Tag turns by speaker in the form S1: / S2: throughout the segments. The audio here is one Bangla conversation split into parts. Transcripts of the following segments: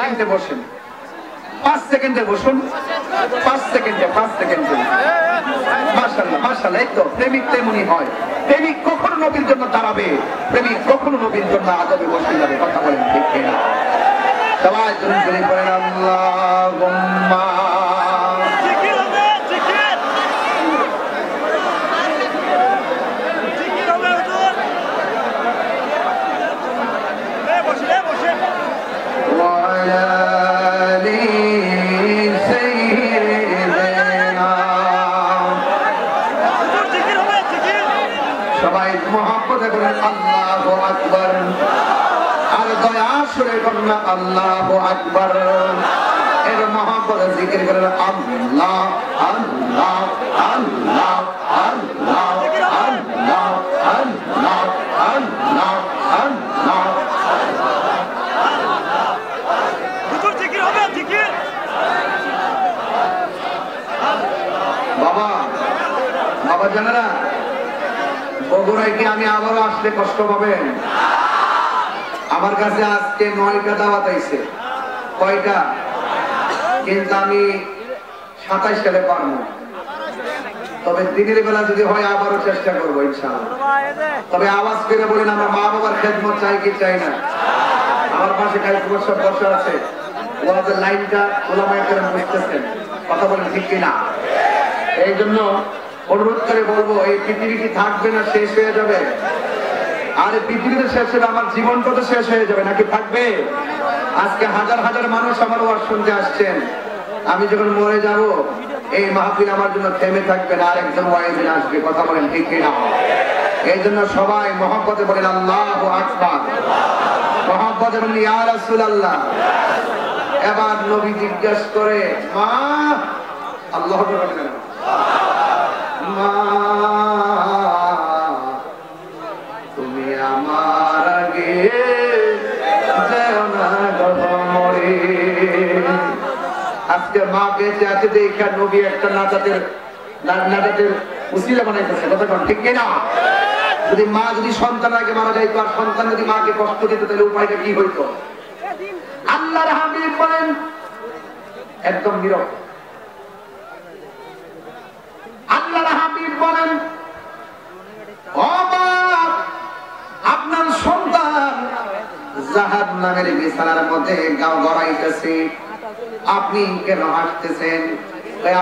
S1: পয়েন্টে বসেন, 5 সেকেন্ডে বসুন, 5 সেকেন্ডে। মাশাআল্লাহ মাশাআল্লাহ। এই তো প্রেমিক তেমনি হয়। প্রেমিক কখনো নবীর জন্য দাঁড়াবে, প্রেমিক কখনো নবীর জন্য আদবে বসে যাবে। কথা বলেন ঠিক কিনা? সবাই জোরে বলেন আল্লাহুম্মা। সবাই মুহাব্বতে বলেন আল্লাহু আকবার। আর দয়া করে বলেন আল্লাহু আকবার। এর মুহাব্বতে জিকির করেন আল্লাহ আল্লাহ আল্লাহ আল্লাহ আল্লাহ আল্লাহ আল্লাহ আল্লাহ। বাবা বাবা জানেরা, বগুড়ায় কি আমি আবারও আসলে কষ্ট পাবেন? আমার কাছে আজকে 9টা দাওয়াত আইছে। কয়টা? কিন্তু আমি 27 সালে পারবো। তবে দিনের বেলা যদি হয় আবারও চেষ্টা করবো ইনশাআল্লাহ। তবে আওয়াজ করে বলেন আমার মা বাবার খেদমত চাই কি চাই না? আমার পাশে কারিগর সব বসে আছে, ওদের লাইনটা ওলামায়ে কেরাম বুঝতেছেন। কথা বলেন ঠিক কিনা? এই জন্য অনুরোধ করে বলবো, এই পৃথিবী কি থাকবে না শেষ হয়ে যাবে? আর এই পৃথিবীতে শেষ হলে আমার জীবনটা তো শেষ হয়ে যাবে নাকি থাকবে? আজকে হাজার হাজার মানুষ আমার ওয়াজ শুনতে আসছেন। আমি যখন মরে যাব এই মাহফিল আমার জন্য থেমে থাকবে না, আর একজন ওয়াইজিন আসবে। কথা বলেন ঠিক কিনা? এই জন্য সবাই মহব্বতে বলেন আল্লাহু আকবার। মহব্বতে বলেন ইয়া রাসূলুল্লাহ। এবার নবী জিজ্ঞেস করে, মা আল্লাহু আকবার, মা তুমি আমার আগে যেও না গো মরে। আজকে মা বেঁচে আছে দেখা নবী একটা নাজাতের উসিলা বানাইতেছে। কথা কোন ঠিক কিনা? যদি মা যদি সন্তান আগে মারা যাইতো আর সন্তান যদি মাকে কষ্ট দিত তাহলে উপায়টা কি হইতো? আল্লাহর হাবিব বলেন, একদম নীরব। আল্লাহর হাবিব বলেন, ও বাপ, আপনার সন্তান জাহান্নামের বিছানার মধ্যে গড়াইতেছে, আপনি কেন হাসতেছেন?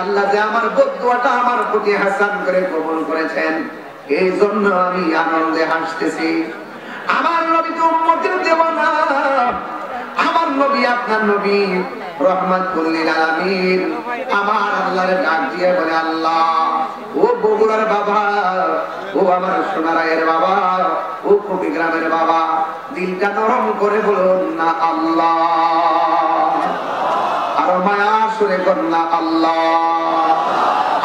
S1: আল্লাহ যে আমার বদদুয়াটা আমার প্রতি হাসান করে কবুল করেছেন, এই জন্য আমি আনন্দে হাসতেছি। আমার নবী তো উম্মতের দেওয়ানা, আমার নবী আপনার নবী রহমাতুল লিল আলামিন। আমার আল্লাহর ডাক দিয়ে বলে, আল্লাহ ও বগুড়ার বাবা, ও আমার সোনারায়ের বাবা, ও কুড়িগ্রামের বাবা, দিলটা নরম করে বলুন না আল্লাহ। আর মায়া সুরে বলুন না আল্লাহ।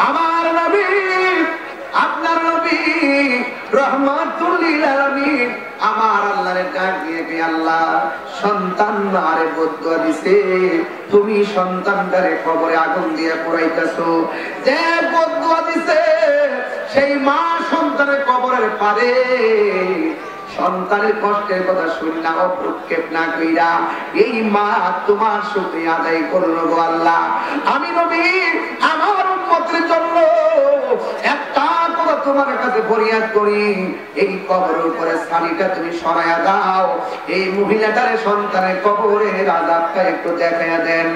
S1: আমার নবী আপনার নবী রহমাতুল লিল আলামিন আমার আল্লাহর ডাক দিয়ে কে আল্লাহ সন্তান আরে বদদুয়া দিছে, তুমি সন্তানটারে কবরে আগুন দিয়ে পোড়াইতেছো। যে বদদুয়া দিছে সেই মা সন্তানের কবরের পারে সন্তানের কষ্টের কথা শুনলা অপ্রক্ষেপ না কইরা এই মা তোমার শুকরিয়া আদায় করলো গো আল্লাহ। আমি নবী আমার উম্মতের জন্য একটা কথা তোমার কাছে ফরিয়াদ করি, এই কবরের উপরে ছানিটা তুমি সরাইয়া দাও, এই মহিলাটারে সন্তানের কবরের আযাবটা একটু দেখাইয়া দেন।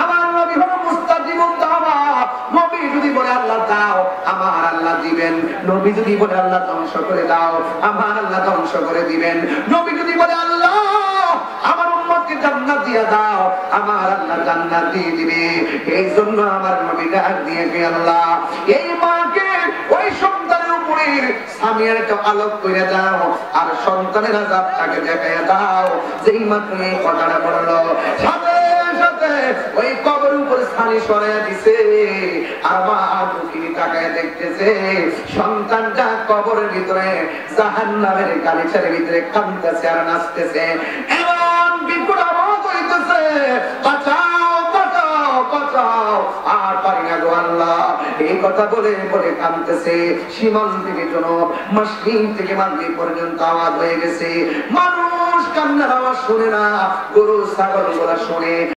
S1: আমার নবী হলো মুস্তাজিবুদ দাওয়া। নবী যদি বলে আল্লাহ দাও, আমার আল্লাহ দিবেন। নবী যদি বলে আল্লাহ ধ্বংস করে দাও, আমার আল্লাহ ধ্বংস করে দিবেন। নবী যদি বলে আল্লাহ আমার উম্মতকে জান্নাত দিয়ে দাও, আমার আল্লাহ জান্নাত দিয়ে দিবে। এই জন্য আমার নবী ডাক দিয়ে কে আল্লাহ এই মাকে ওই সন্তানের উপরে সামিয়ার একটা আলোক করে দাও, আর সন্তানের আযাবটাকে দেখাইয়া দাও। যেই মাত্র এই কথাটা বললো সাথে সাথে ওই কবরের উপরে ছানি সরাইয়া দিছে। আর মা দুঃখিনী তাকায় দেখতেছে সন্তানটা কবরের ভিতরে জাহান্নামের গালিচার ভিতরে কাঁদতেছে আর নাচতেছে। এমন বিকট আওয়াজ হইতেছে, বাঁচাও বাঁচাও বাঁচাও, আর পারি না গো আল্লাহ। এই কথা বলে বলে কাঁদতেছে। সীমান্ত থেকে জনব, মসজিদ থেকে মাগরিব পর্যন্ত আওয়াজ হয়ে গেছে। মানুষ মানুষ কান্নার আওয়াজ শুনে না, গরু ছাগল গুলা শুনে।